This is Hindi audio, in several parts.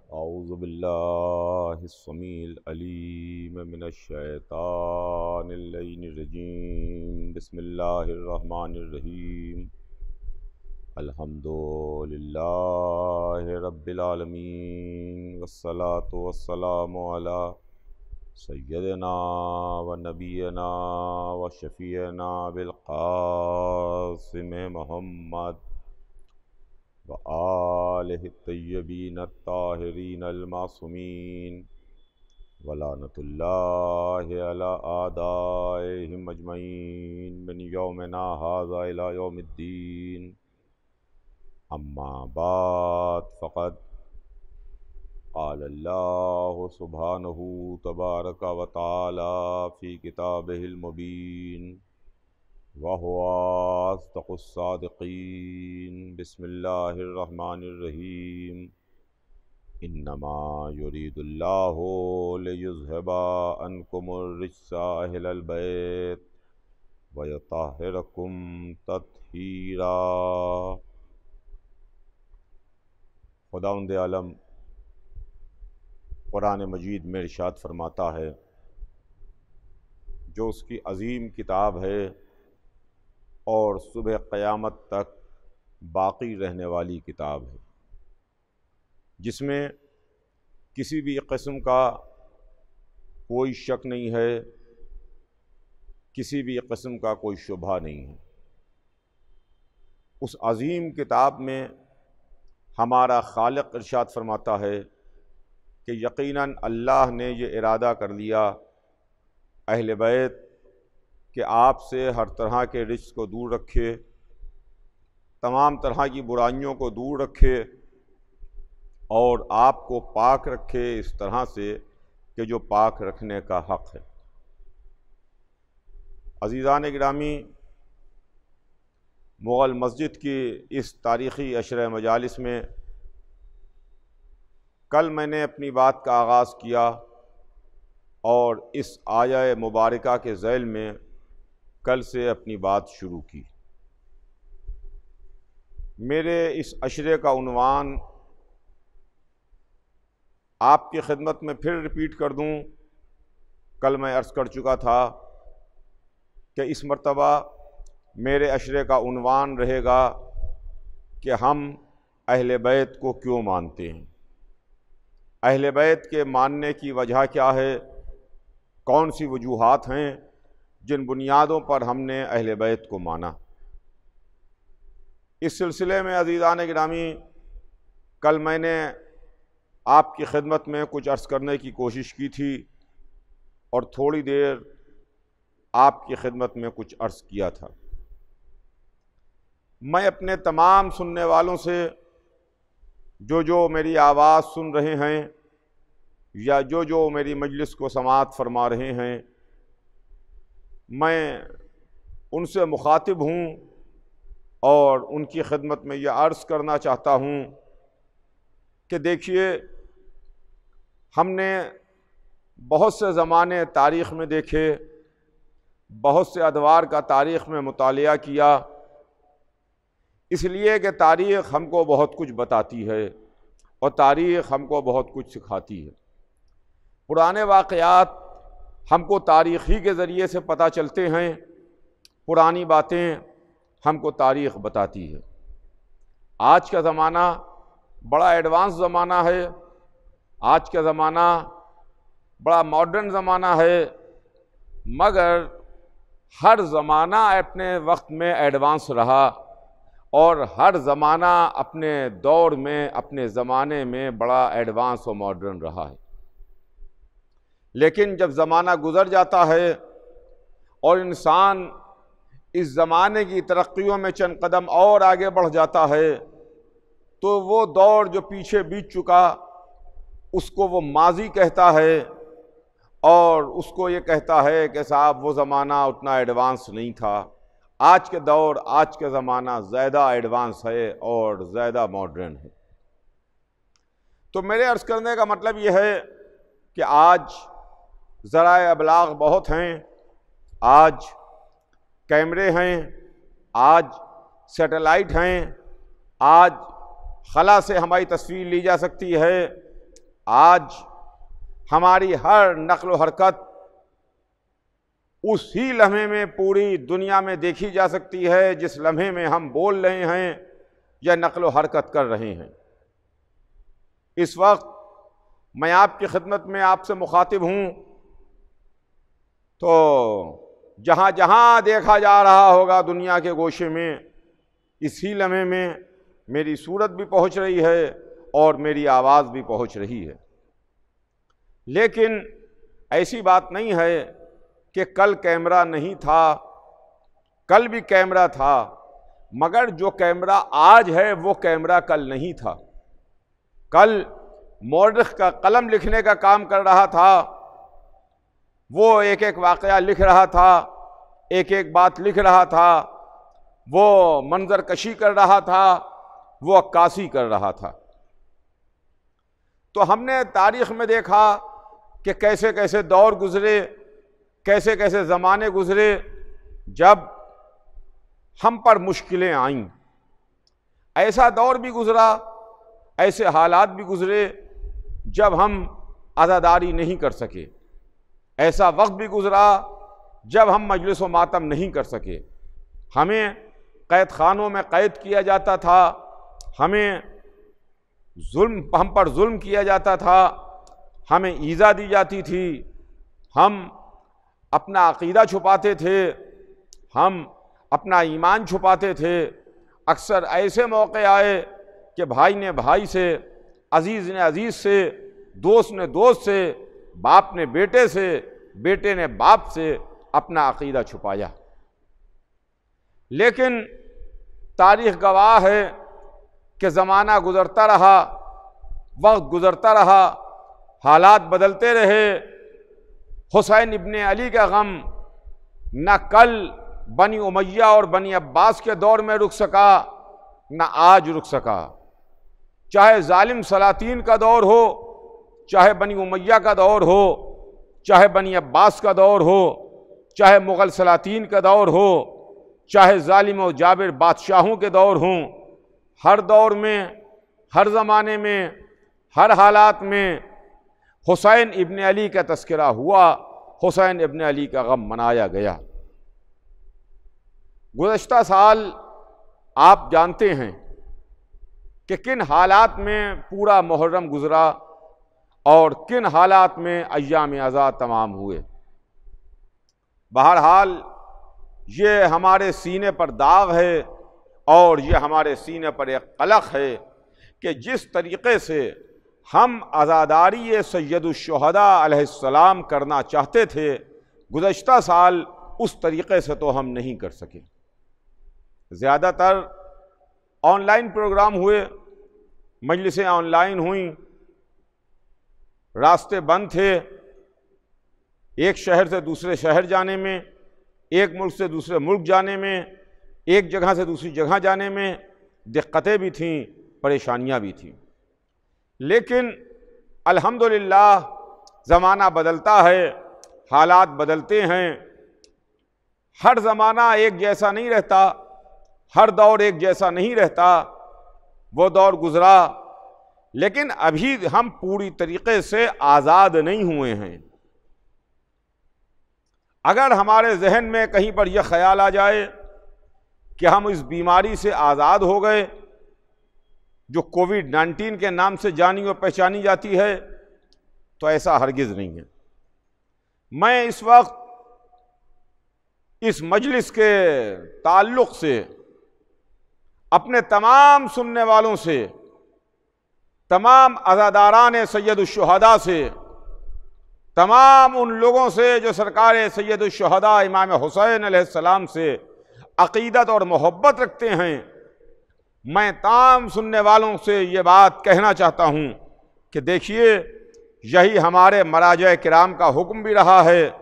औज़ु बिल्लाहिस्समीइल अलीम मिनश्शैतानिर्रजीम बिस्मिल्लाहिर्रहमानिर्रहीम अल्हम्दुलिल्लाहि रब्बिल आलमीन वस्सलातु वस्सलामु अला सय्यदिना व नबियना व शफ़ीना बिल क़ासिम मुहम्मद व आलिहि तय्यबीन ताहिरीन अल-मासूमीन व लानतुल्लाहि अला आदाइहिम अजमईन मिन यौमिना हाज़ा इला यौमिद्दीन। अम्मा बाद फ़क़द क़ाल अल्लाहु सुब्हानहु तबारक व तआला फ़ी किताबिहिल मुबीन व हुवा अस्दक़ुस सादिक़ीन। बिस्मिल्लाहिर्रहमानिर्रहीम। इन्नमा युरीदुल्लाहु लियुज़हिबा अन्कुमुर्रिज्सा अहलल बैत व युत्तहिरकुम तत्हीरा। खुदावंद आलम कुरान मजीद में इरशाद फरमाता है, जो उसकी अज़ीम किताब है और सुबह क़यामत तक बाक़ी रहने वाली किताब है, जिसमें किसी भी किस्म का कोई शक नहीं है, किसी भी किस्म का कोई शुबहा नहीं है। उस अज़ीम किताब में हमारा खालिक इरशाद फरमाता है कि यकीनन अल्लाह ने ये इरादा कर लिया अहले बैत कि आपसे हर तरह के रिज्क़ को दूर रखे, तमाम तरह की बुराइयों को दूर रखे और आपको पाक रखे इस तरह से कि जो पाक रखने का हक़ है। अज़ीज़ान गिरामी, मुग़ल मस्जिद की इस तारीख़ी अशर मजालिस में कल मैंने अपनी बात का आगाज़ किया और इस आया मुबारका के ज़ैल में कल से अपनी बात शुरू की। मेरे इस अशरे का उन्वान आपकी खिदमत में फिर रिपीट कर दूं। कल मैं अर्ज़ कर चुका था कि इस मर्तबा मेरे अशरे का उन्वान रहेगा कि हम अहले बैत को क्यों मानते हैं, अहले बैत के मानने की वजह क्या है, कौन सी वजूहात हैं जिन बुनियादों पर हमने अहले बैत को माना। इस सिलसिले में अज़ीज़ान गिरामी, कल मैंने आपकी खिदमत में कुछ अर्ज़ करने की कोशिश की थी और थोड़ी देर आपकी खिदमत में कुछ अर्ज़ किया था। मैं अपने तमाम सुनने वालों से जो मेरी आवाज़ सुन रहे हैं या जो मेरी मजलिस को समाअत फरमा रहे हैं, मैं उनसे मुखातिब हूँ और उनकी खिदमत में यह अर्ज़ करना चाहता हूँ कि देखिए, हमने बहुत से ज़माने तारीख़ में देखे, बहुत से अदवार का तारीख़ में मुतालिया किया, इसलिए कि तारीख़ हमको बहुत कुछ बताती है और तारीख़ हमको बहुत कुछ सिखाती है। पुराने वाक़यात हमको तारीख़ ही के ज़रिए से पता चलते हैं, पुरानी बातें हमको तारीख़ बताती है। आज का ज़माना बड़ा एडवांस ज़माना है, आज का ज़माना बड़ा मॉडर्न ज़माना है, मगर हर ज़माना अपने वक्त में एडवांस रहा और हर ज़माना अपने दौर में, अपने ज़माने में बड़ा एडवांस और मॉडर्न रहा है। लेकिन जब ज़माना गुज़र जाता है और इंसान इस ज़माने की तरक्कियों में चंद कदम और आगे बढ़ जाता है, तो वो दौर जो पीछे बीत चुका उसको वो माजी कहता है और उसको ये कहता है कि साहब वो ज़माना उतना एडवांस नहीं था। आज के दौर, आज का ज़माना ज़्यादा एडवांस है और ज़्यादा मॉडर्न है। तो मेरे अर्ज़ करने का मतलब ये है कि आज ज़राए अबलाग बहुत हैं, आज कैमरे हैं, आज सैटेलाइट हैं, आज खला से हमारी तस्वीर ली जा सकती है, आज हमारी हर नक्ल हरकत उसी लम्हे में पूरी दुनिया में देखी जा सकती है जिस लम्हे में हम बोल रहे हैं या नक्ल हरकत कर रहे हैं। इस वक्त मैं आपकी खिदमत में आपसे मुखातिब हूँ, तो जहाँ जहाँ देखा जा रहा होगा दुनिया के गोशे में, इसी लम्हे में मेरी सूरत भी पहुँच रही है और मेरी आवाज़ भी पहुँच रही है। लेकिन ऐसी बात नहीं है कि कल कैमरा नहीं था, कल भी कैमरा था, मगर जो कैमरा आज है वो कैमरा कल नहीं था। कल मौरख का कलम लिखने का काम कर रहा था, वो एक एक वाक़या लिख रहा था, एक एक बात लिख रहा था, वो मंजर कशी कर रहा था, वो अक्कासी कर रहा था। तो हमने तारीख़ में देखा कि कैसे कैसे दौर गुज़रे, कैसे कैसे ज़माने गुज़रे जब हम पर मुश्किलें आईं। ऐसा दौर भी गुज़रा, ऐसे हालात भी गुज़रे जब हम अज़ादारी नहीं कर सके। ऐसा वक्त भी गुज़रा जब हम मजलिस व मातम नहीं कर सके। हमें कैद खानों में कैद किया जाता था, हम पर जुल्म किया जाता था, हमें ईज़ा दी जाती थी, हम अपना अक़ीदा छुपाते थे, हम अपना ईमान छुपाते थे। अक्सर ऐसे मौके आए कि भाई ने भाई से, अजीज़ ने अजीज़ से, दोस्त ने दोस्त से, बाप ने बेटे से, बेटे ने बाप से अपना अक़ीदा छुपाया। लेकिन तारीख़ गवाह है कि ज़माना गुज़रता रहा, वक्त गुज़रता रहा, हालात बदलते रहे। हुसैन इब्ने अली का गम न कल बनी उमैया और बनी अब्बास के दौर में रुक सका, न आज रुक सका। चाहे जालिम सलातीन का दौर हो, चाहे बनी उमैया का दौर हो, चाहे बनी अब्बास का दौर हो, चाहे मुग़ल सलातीन का दौर हो, चाहे जालिम और जाबिर बादशाहों के दौर हों, हर दौर में, हर ज़माने में, हर हालात में हुसैन इब्ने अली का तज़किरा हुआ, हुसैन इब्ने अली का गम मनाया गया। गुज़श्ता साल आप जानते हैं कि किन हालात में पूरा मुहर्रम गुज़रा और किन हालात में अय्याम अज़ा तमाम हुए। बहरहाल ये हमारे सीने पर दाग है और ये हमारे सीने पर एक कलक है कि जिस तरीक़े से हम अज़ादारी सैयदुश्शुहदा अलैहिस्सलाम करना चाहते थे, गुज़श्ता साल उस तरीक़े से तो हम नहीं कर सके। ज़्यादातर ऑनलाइन प्रोग्राम हुए, मजलिसें ऑनलाइन हुईं, रास्ते बंद थे। एक शहर से दूसरे शहर जाने में, एक मुल्क से दूसरे मुल्क जाने में, एक जगह से दूसरी जगह जाने में दिक्कतें भी थीं, परेशानियां भी थीं। लेकिन अल्हम्दुलिल्लाह ज़माना बदलता है, हालात बदलते हैं। हर ज़माना एक जैसा नहीं रहता, हर दौर एक जैसा नहीं रहता। वो दौर गुज़रा, लेकिन अभी हम पूरी तरीक़े से आज़ाद नहीं हुए हैं। अगर हमारे जहन में कहीं पर यह ख्याल आ जाए कि हम इस बीमारी से आज़ाद हो गए जो कोविड-19 के नाम से जानी और पहचानी जाती है, तो ऐसा हरगिज़ नहीं है। मैं इस वक्त इस मजलिस के ताल्लुक़ से अपने तमाम सुनने वालों से, तमाम अज़ादारान सैयदुश्शुहदा से, तमाम उन लोगों से जो सरकार सैयदुश्शुहदा इमाम हुसैन अलैहिस्सलाम से अक़ीदत और मोहब्बत रखते हैं, मैं तमाम सुनने वालों से ये बात कहना चाहता हूँ कि देखिए, यही हमारे मराजे किराम का हुक्म भी रहा है,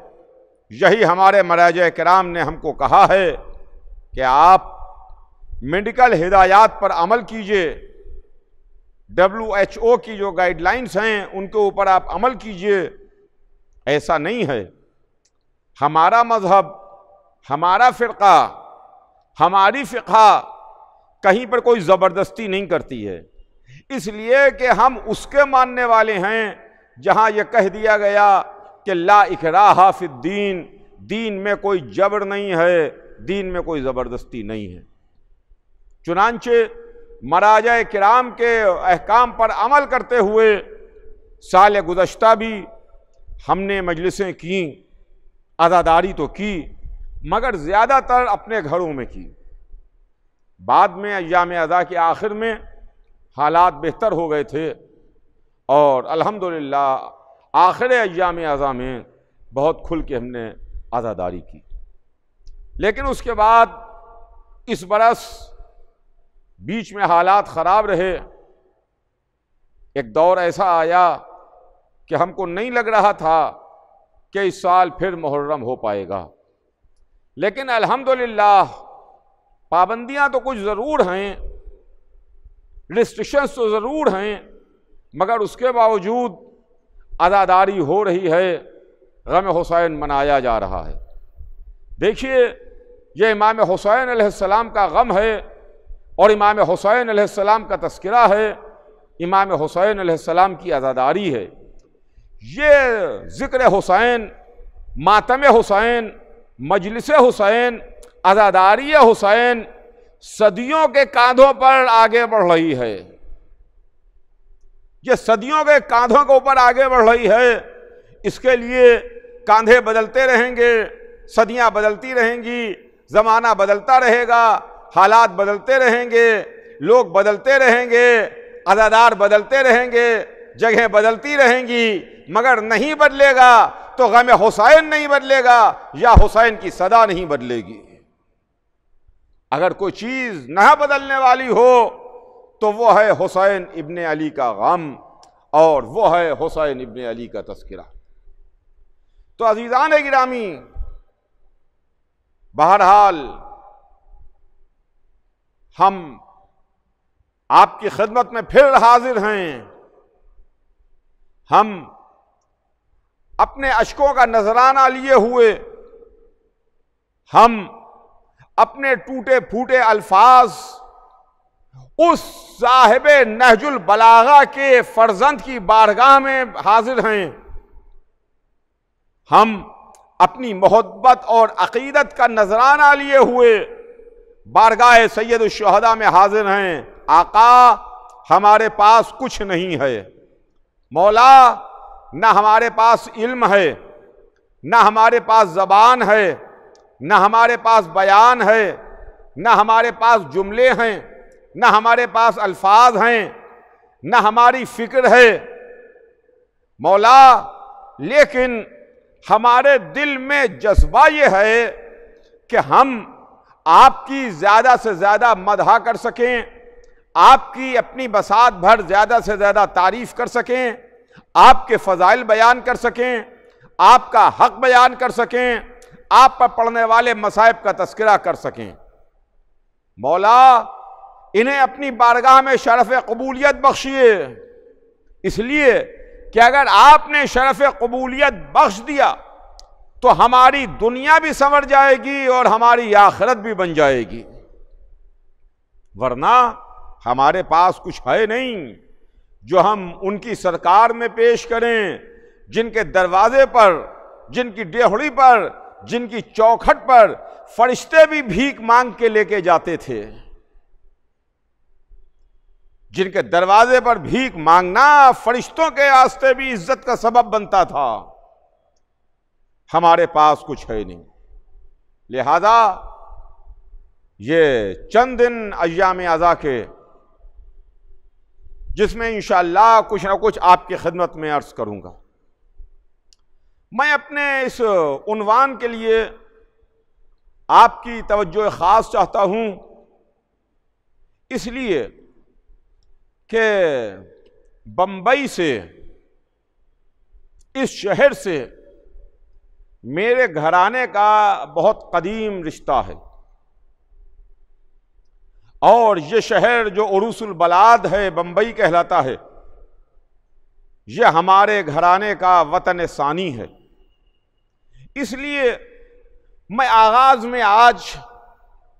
यही हमारे मराजे किराम ने हमको कहा है कि आप मेडिकल हिदायत पर अमल कीजिए, WHO की जो गाइडलाइंस हैं उनके ऊपर आप अमल कीजिए। ऐसा नहीं है। हमारा मज़हब, हमारा फ़िरक़ा, हमारी फ़िक़्हा कहीं पर कोई ज़बरदस्ती नहीं करती है। इसलिए कि हम उसके मानने वाले हैं जहां यह कह दिया गया कि ला इकराहा फिद्दीन, दीन में कोई जबर नहीं है, दीन में कोई ज़बरदस्ती नहीं है। चुनांचे मराजा किराम के अहकाम पर अमल करते हुए साल गुज़श्ता भी हमने मजलिसें की, अज़ादारी तो की, मगर ज़्यादातर अपने घरों में की। बाद में अय्याम अज़ा के आखिर में हालात बेहतर हो गए थे और अल्हम्दुलिल्लाह आखिर अय्याम अज़ा में बहुत खुल के हमने अज़ादारी की। लेकिन उसके बाद इस बरस बीच में हालात ख़राब रहे। एक दौर ऐसा आया कि हमको नहीं लग रहा था कि इस साल फिर मुहर्रम हो पाएगा, लेकिन अल्हम्दुलिल्लाह पाबंदियां तो कुछ ज़रूर हैं, रिस्ट्रिक्शंस तो ज़रूर हैं, मगर उसके बावजूद अज़ादारी हो रही है, गम हुसैन मनाया जा रहा है। देखिए, ये इमाम हुसैन अलैहिस्सलाम का गम है और इमाम हुसैन अलैहिस्सलाम का तज़किरा है, इमाम हुसैन अलैहिस्सलाम की अज़ादारी है। ये ज़िक्र हुसैन, मातम हुसैन, मजलिस हुसैन, अज़ादारी हुसैन सदियों के कांधों पर आगे बढ़ रही है। ये सदियों के कांधों के ऊपर आगे बढ़ रही है। इसके लिए कांधे बदलते रहेंगे, सदियां बदलती रहेंगी, ज़माना बदलता रहेगा, हालात बदलते रहेंगे, लोग बदलते रहेंगे, अज़ादार बदलते रहेंगे, जगह बदलती रहेंगी, मगर नहीं बदलेगा तो गम हुसैन नहीं बदलेगा या हुसैन की सदा नहीं बदलेगी। अगर कोई चीज़ न बदलने वाली हो तो वो है हुसैन इब्ने अली का गम और वो है हुसैन इब्ने अली का तज़किरा। तो अज़ीज़ान गिरामी, बहरहाल हम आपकी खिदमत में फिर हाजिर हैं। हम अपने अश्कों का नजराना लिए हुए, हम अपने टूटे फूटे अल्फाज उस साहिबे नहजुल बलागा के फर्जंद की बारगाह में हाजिर हैं। हम अपनी मोहब्बत और अकीदत का नजराना लिए हुए बारगाह सैयद शुहदा में हाजिर हैं। आका, हमारे पास कुछ नहीं है। मौला, ना हमारे पास इल्म है, ना हमारे पास ज़बान है, ना हमारे पास बयान है, ना हमारे पास जुमले हैं, ना हमारे पास अल्फाज हैं, ना हमारी फिक्र है मौला, लेकिन हमारे दिल में जज्बा ये है कि हम आपकी ज़्यादा से ज़्यादा मदहा कर सकें, आपकी अपनी बसात भर ज़्यादा से ज़्यादा तारीफ़ कर सकें, आपके फ़ज़ाइल बयान कर सकें, आपका हक़ बयान कर सकें, आप पर पड़ने वाले मसाइब का तज़किरा कर सकें। मौला, इन्हें अपनी बारगाह में शरफ़ क़बूलियत बख्शिए, इसलिए कि अगर आपने शरफ़ क़बूलियत बख्श दिया तो हमारी दुनिया भी संवर जाएगी और हमारी आखिरत भी बन जाएगी, वरना हमारे पास कुछ है नहीं जो हम उनकी सरकार में पेश करें, जिनके दरवाजे पर, जिनकी डेहड़ी पर, जिनकी चौखट पर फरिश्ते भी भीख मांग के लेके जाते थे। जिनके दरवाजे पर भीख मांगना फरिश्तों के वास्ते भी इज्जत का सबब बनता था। हमारे पास कुछ है नहीं, लिहाजा ये चंद दिन अय्याम अज़ा के, जिसमें इंशाअल्लाह कुछ ना कुछ आपकी खिदमत में अर्ज करूंगा। मैं अपने इस उन्वान के लिए आपकी तवज्जो खास चाहता हूं, इसलिए कि बंबई से, इस शहर से मेरे घराने का बहुत कदीम रिश्ता है और ये शहर जो उरूसुल बलाद है, बंबई कहलाता है, ये हमारे घराने का वतन सानी है। इसलिए मैं आगाज में आज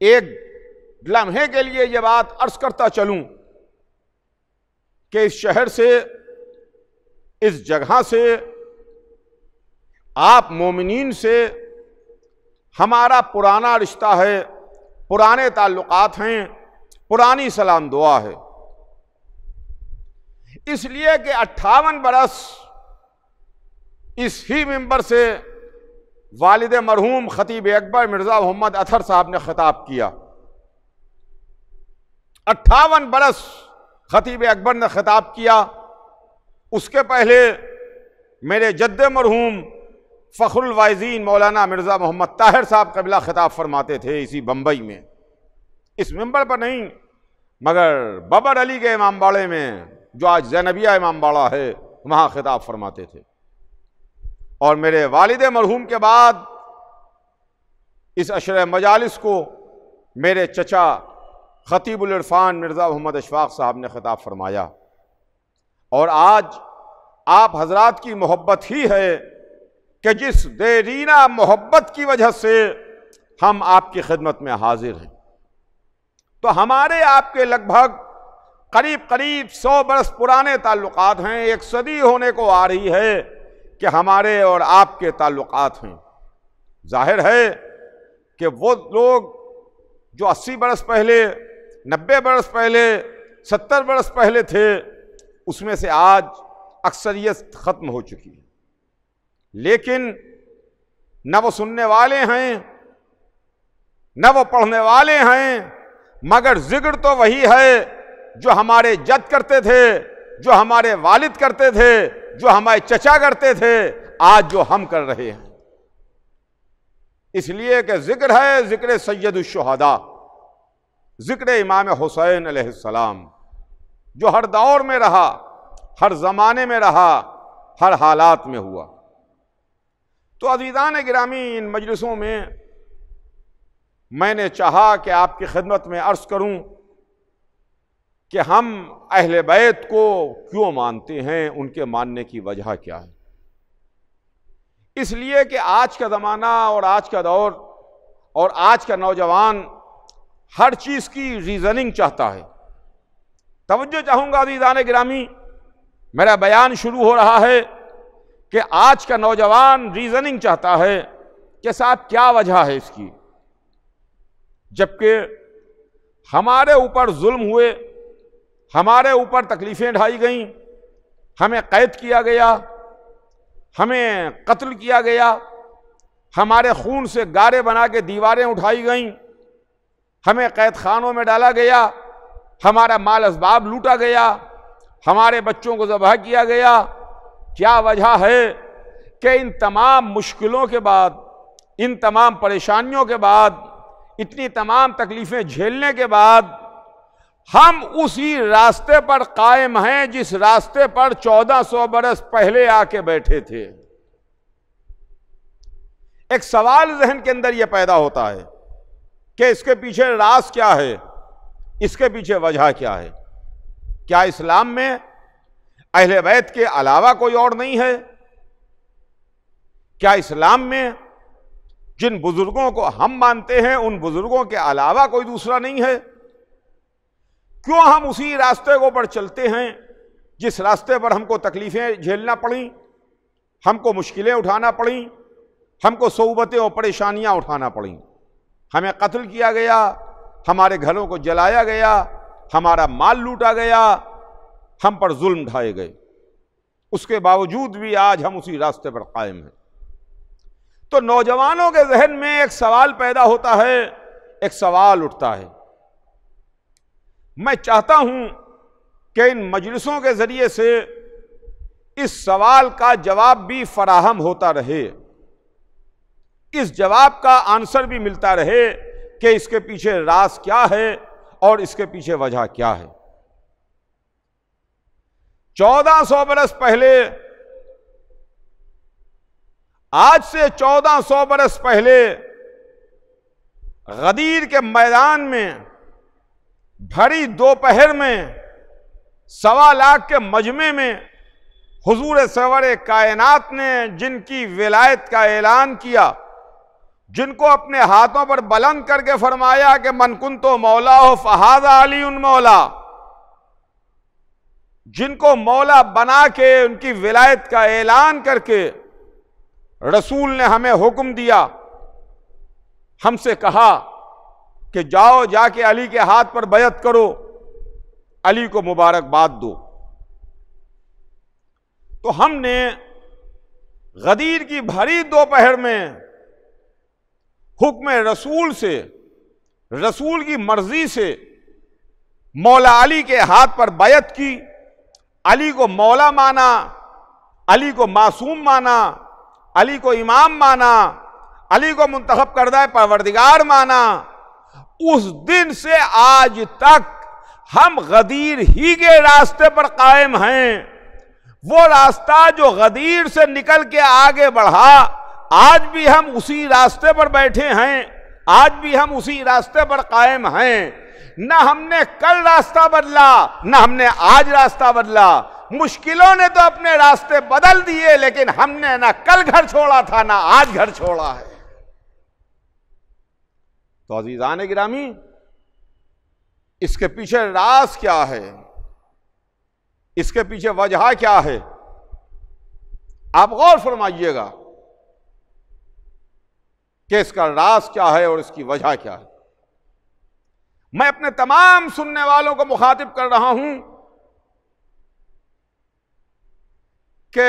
एक लम्हे के लिए ये बात अर्ज करता चलूं कि इस शहर से, इस जगह से, आप मोमिनीन से हमारा पुराना रिश्ता है, पुराने ताल्लुकात हैं, पुरानी सलाम दुआ है। इसलिए कि 58 बरस इस ही मिंबर से वालिद मरहूम खतीब अकबर मिर्ज़ा मोहम्मद अतहर साहब ने खिताब किया। 58 बरस खतीब अकबर ने खिताब किया। उसके पहले मेरे जद्दे मरहूम फ़ख्रुल वाइज़ीन मौलाना मिर्ज़ा मोहम्मद ताहिर साहब क़िबला खिताब फरमाते थे इसी बम्बई में, इस मिंबर पर नहीं मगर बबर अली के इमाम बाड़े में, जो आज ज़ैनबिया इमाम बाड़ा है, वहाँ खिताब फरमाते थे। और मेरे वालिद मरहूम के बाद इस अशरे मजालिस को मेरे चचा खतीबुल इरफान मिर्ज़ा मोहम्मद अशफाक साहब ने खिताब फरमाया। और आज आप हजरात की मोहब्बत ही है कि जिस देरीना मोहब्बत की वजह से हम आपकी खिदमत में हाजिर हैं। तो हमारे आपके लगभग करीब करीब 100 बरस पुराने ताल्लुकात हैं। 1 सदी होने को आ रही है कि हमारे और आपके ताल्लुकात हैं। जाहिर है कि वो लोग जो 80 बरस पहले, 90 बरस पहले, 70 बरस पहले थे, उसमें से आज अक्सरियत ख़त्म हो चुकी है। लेकिन न वो सुनने वाले हैं, न वो पढ़ने वाले हैं, मगर जिक्र तो वही है जो हमारे जद करते थे, जो हमारे वालिद करते थे, जो हमारे चचा करते थे, आज जो हम कर रहे हैं। इसलिए कि जिक्र है जिक्र सैयदुश शुहदा, जिक्र इमाम हुसैन अलैहिस्सलाम, जो हर दौर में रहा, हर ज़माने में रहा, हर हालात में हुआ। तो अज़ीज़ान गिरामी, इन मजलिसों में मैंने चाहा कि आपकी खिदमत में अर्ज़ करूं कि हम अहले बैत को क्यों मानते हैं, उनके मानने की वजह क्या है। इसलिए कि आज का ज़माना और आज का दौर और आज का नौजवान हर चीज़ की रीज़निंग चाहता है। तवज्जो चाहूँगा अज़ीज़ान गिरामी, मेरा बयान शुरू हो रहा है कि आज का नौजवान रीज़निंग चाहता है कि साहब क्या वजह है इसकी, जबकि हमारे ऊपर जुल्म हुए, हमारे ऊपर तकलीफ़ें ढाई गईं, हमें कैद किया गया, हमें कत्ल किया गया, हमारे खून से गारे बना के दीवारें उठाई गईं, हमें कैद खानों में डाला गया, हमारा माल असबाब लूटा गया, हमारे बच्चों को ज़बह किया गया। क्या वजह है कि इन तमाम मुश्किलों के बाद, इन तमाम परेशानियों के बाद, इतनी तमाम तकलीफ़ें झेलने के बाद हम उसी रास्ते पर कायम हैं जिस रास्ते पर 1400 बरस पहले आके बैठे थे। एक सवाल जहन के अंदर यह पैदा होता है कि इसके पीछे राज क्या है, इसके पीछे वजह क्या है। क्या इस्लाम में अहले बैत के अलावा कोई और नहीं है? क्या इस्लाम में जिन बुजुर्गों को हम मानते हैं उन बुजुर्गों के अलावा कोई दूसरा नहीं है? क्यों हम उसी रास्ते को पर चलते हैं जिस रास्ते पर हमको तकलीफ़ें झेलना पड़ी, हमको मुश्किलें उठाना पड़ी, हमको सोबतें और परेशानियां उठाना पड़ी? हमें कत्ल किया गया, हमारे घरों को जलाया गया, हमारा माल लूटा गया, हम पर जुल्म ढाए गए। उसके बावजूद भी आज हम उसी रास्ते पर कायम हैं। तो नौजवानों के जहन में एक सवाल पैदा होता है, एक सवाल उठता है। मैं चाहता हूं कि इन मजलिसों के जरिए से इस सवाल का जवाब भी फराहम होता रहे, इस जवाब का आंसर भी मिलता रहे कि इसके पीछे राज क्या है और इसके पीछे वजह क्या है। 1400 बरस पहले, आज से 1400 बरस पहले गदीर के मैदान में भरी दोपहर में 1.25 लाख के मजमे में हुजूर सरवर कायनात ने जिनकी विलायत का ऐलान किया, जिनको अपने हाथों पर बुलंद करके फरमाया कि मन कुंतो मौला हो फहाज़ा अली उन मौला, जिनको मौला बना के उनकी विलायत का ऐलान करके रसूल ने हमें हुक्म दिया, हमसे कहा कि जाओ जाके अली के हाथ पर बैत करो, अली को मुबारकबाद दो। तो हमने गदीर की भरी दोपहर में हुक्म रसूल से, रसूल की मर्जी से मौला अली के हाथ पर बैत की, अली को मौला माना, अली को मासूम माना, अली को इमाम माना, अली को मुंतखब करदा परवरदिगार माना। उस दिन से आज तक हम गदीर ही के रास्ते पर कायम हैं। वो रास्ता जो गदीर से निकल के आगे बढ़ा, आज भी हम उसी रास्ते पर बैठे हैं, आज भी हम उसी रास्ते पर कायम हैं। न हमने कल रास्ता बदला, न हमने आज रास्ता बदला। मुश्किलों ने तो अपने रास्ते बदल दिए, लेकिन हमने ना कल घर छोड़ा था ना आज घर छोड़ा है। तो अजीजान गिरामी, इसके पीछे राज क्या है, इसके पीछे वजह क्या है, आप गौर फरमाइएगा कि इसका राज क्या है और इसकी वजह क्या है। मैं अपने तमाम सुनने वालों को मुखातिब कर रहा हूं कि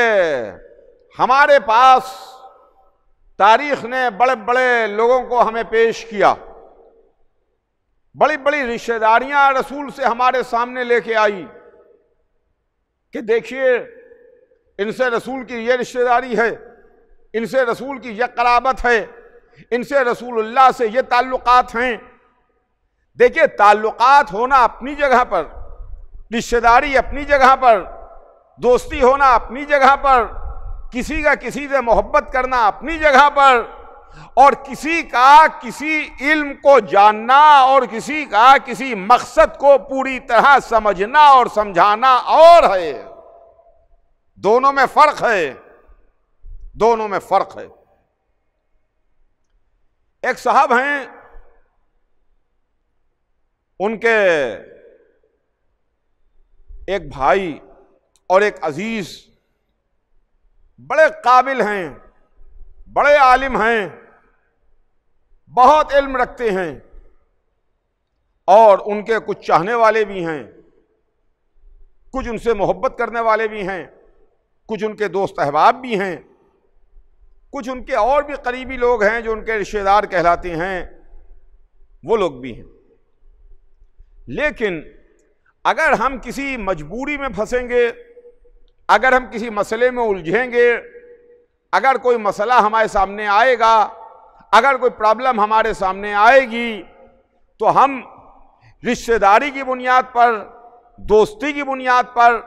हमारे पास तारीख ने बड़े बड़े लोगों को हमें पेश किया, बड़ी बड़ी रिश्तेदारियां रसूल से हमारे सामने लेके आई कि देखिए इनसे रसूल की ये रिश्तेदारी है, इनसे रसूल की ये कराबत है, इनसे रसूलुल्लाह से ये ताल्लुकात हैं। देखिए, ताल्लुकात होना अपनी जगह पर, रिश्तेदारी अपनी जगह पर, दोस्ती होना अपनी जगह पर, किसी का किसी से मोहब्बत करना अपनी जगह पर, और किसी का किसी इल्म को जानना और किसी का किसी मकसद को पूरी तरह समझना और समझाना और है। दोनों में फर्क है, दोनों में फर्क है। एक साहब हैं, उनके एक भाई और एक अजीज बड़े काबिल हैं, बड़े आलिम हैं, बहुत इल्म रखते हैं, और उनके कुछ चाहने वाले भी हैं, कुछ उनसे मोहब्बत करने वाले भी हैं, कुछ उनके दोस्त अहबाब भी हैं, कुछ उनके और भी करीबी लोग हैं जो उनके रिश्तेदार कहलाते हैं, वो लोग भी हैं। लेकिन अगर हम किसी मजबूरी में फंसेंगे, अगर हम किसी मसले में उलझेंगे, अगर कोई मसला हमारे सामने आएगा, अगर कोई प्रॉब्लम हमारे सामने आएगी, तो हम रिश्तेदारी की बुनियाद पर, दोस्ती की बुनियाद पर,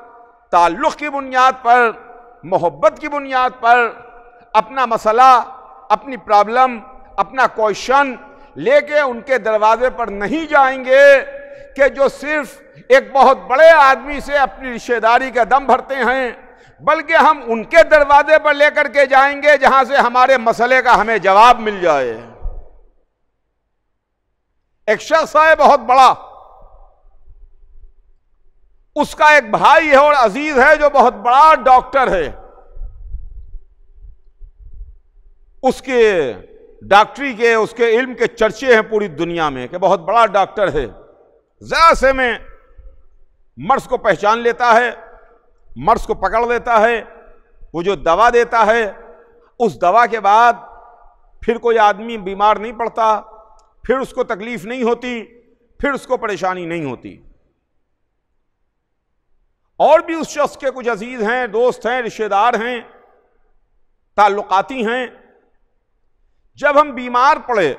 ताल्लुक़ की बुनियाद पर, मोहब्बत की बुनियाद पर अपना मसला, अपनी प्रॉब्लम, अपना क्वेश्चन लेके उनके दरवाजे पर नहीं जाएंगे कि जो सिर्फ एक बहुत बड़े आदमी से अपनी रिश्तेदारी का दम भरते हैं, बल्कि हम उनके दरवाजे पर लेकर के जाएंगे जहां से हमारे मसले का हमें जवाब मिल जाए। एक शख्स है बहुत बड़ा, उसका एक भाई है और अजीज है जो बहुत बड़ा डॉक्टर है। उसके डॉक्टरी के, उसके इल्म के चर्चे हैं पूरी दुनिया में कि बहुत बड़ा डॉक्टर है। जरा से में मर्ज को पहचान लेता है, मर्ज को पकड़ लेता है, वो जो दवा देता है, उस दवा के बाद फिर कोई आदमी बीमार नहीं पड़ता, फिर उसको तकलीफ नहीं होती, फिर उसको परेशानी नहीं होती। और भी उस शख्स के कुछ अजीज हैं, दोस्त हैं, रिश्तेदार हैं, ताल्लुकाती हैं। जब हम बीमार पड़े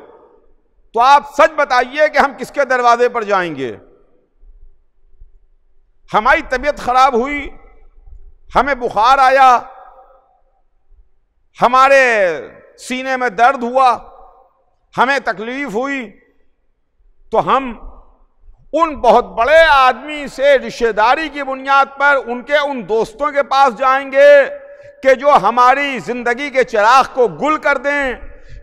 तो आप सच बताइए कि हम किसके दरवाजे पर जाएंगे? हमारी तबीयत खराब हुई, हमें बुखार आया, हमारे सीने में दर्द हुआ, हमें तकलीफ हुई, तो हम उन बहुत बड़े आदमी से रिश्तेदारी की बुनियाद पर उनके उन दोस्तों के पास जाएंगे कि जो हमारी जिंदगी के चिराग को गुल कर दें,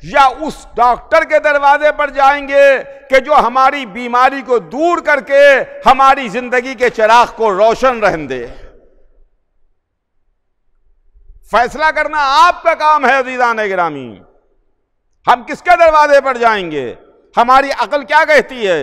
या उस डॉक्टर के दरवाजे पर जाएंगे कि जो हमारी बीमारी को दूर करके हमारी जिंदगी के चिराग को रोशन रहने दे। फैसला करना आपका काम है अज़ीज़ान गिरामी। हम किसके दरवाजे पर जाएंगे, हमारी अकल क्या कहती है।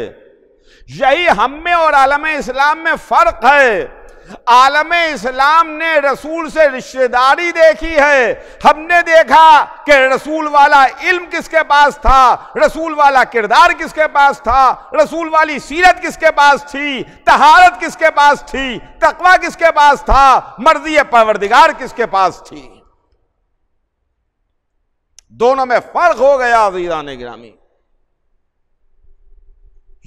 यही हम में और आलम इस्लाम में फर्क है। आलम इस्लाम ने रसूल से रिश्तेदारी देखी है। हमने देखा कि रसूल वाला इल्म किसके पास था, रसूल वाला किरदार किसके पास था, रसूल वाली सीरत किसके पास थी, तहारत किसके पास थी, तकवा किसके पास था, मर्ज़ी परवरदिगार किसके पास थी। दोनों में फर्क हो गया अज़ीज़ान गिरामी।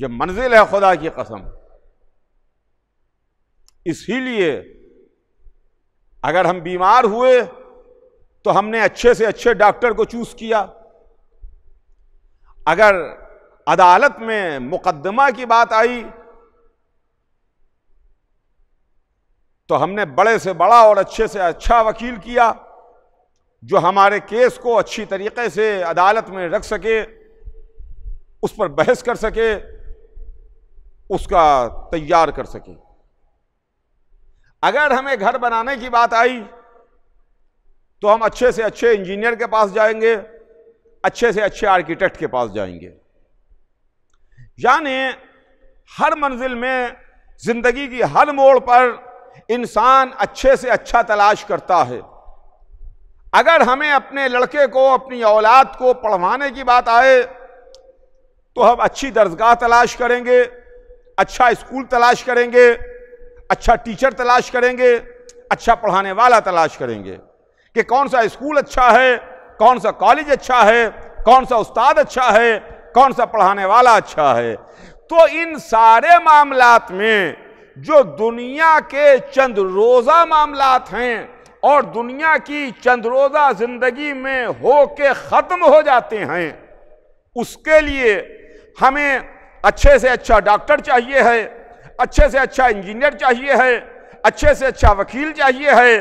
ये मंजिल है खुदा की कसम। इसीलिए अगर हम बीमार हुए तो हमने अच्छे से अच्छे डॉक्टर को चूज किया। अगर अदालत में मुकदमा की बात आई तो हमने बड़े से बड़ा और अच्छे से अच्छा वकील किया जो हमारे केस को अच्छी तरीके से अदालत में रख सके, उस पर बहस कर सके, उसका तैयार कर सके। अगर हमें घर बनाने की बात आई तो हम अच्छे से अच्छे इंजीनियर के पास जाएंगे, अच्छे से अच्छे आर्किटेक्ट के पास जाएंगे। यानी हर मंजिल में, जिंदगी की हर मोड़ पर इंसान अच्छे से अच्छा तलाश करता है। अगर हमें अपने लड़के को, अपनी औलाद को पढ़वाने की बात आए तो हम अच्छी दर्जगाह तलाश करेंगे, अच्छा स्कूल तलाश करेंगे, अच्छा टीचर तलाश करेंगे, अच्छा पढ़ाने वाला तलाश करेंगे कि कौन सा स्कूल अच्छा है, कौन सा कॉलेज अच्छा है, कौन सा उस्ताद अच्छा है, कौन सा पढ़ाने वाला अच्छा है। तो इन सारे मामलात में जो दुनिया के चंद रोज़ा मामलात हैं और दुनिया की चंद रोज़ा जिंदगी में हो के ख़त्म हो जाते हैं, उसके लिए हमें अच्छे से अच्छा डॉक्टर चाहिए है, अच्छे से अच्छा इंजीनियर चाहिए है, अच्छे से अच्छा वकील चाहिए है,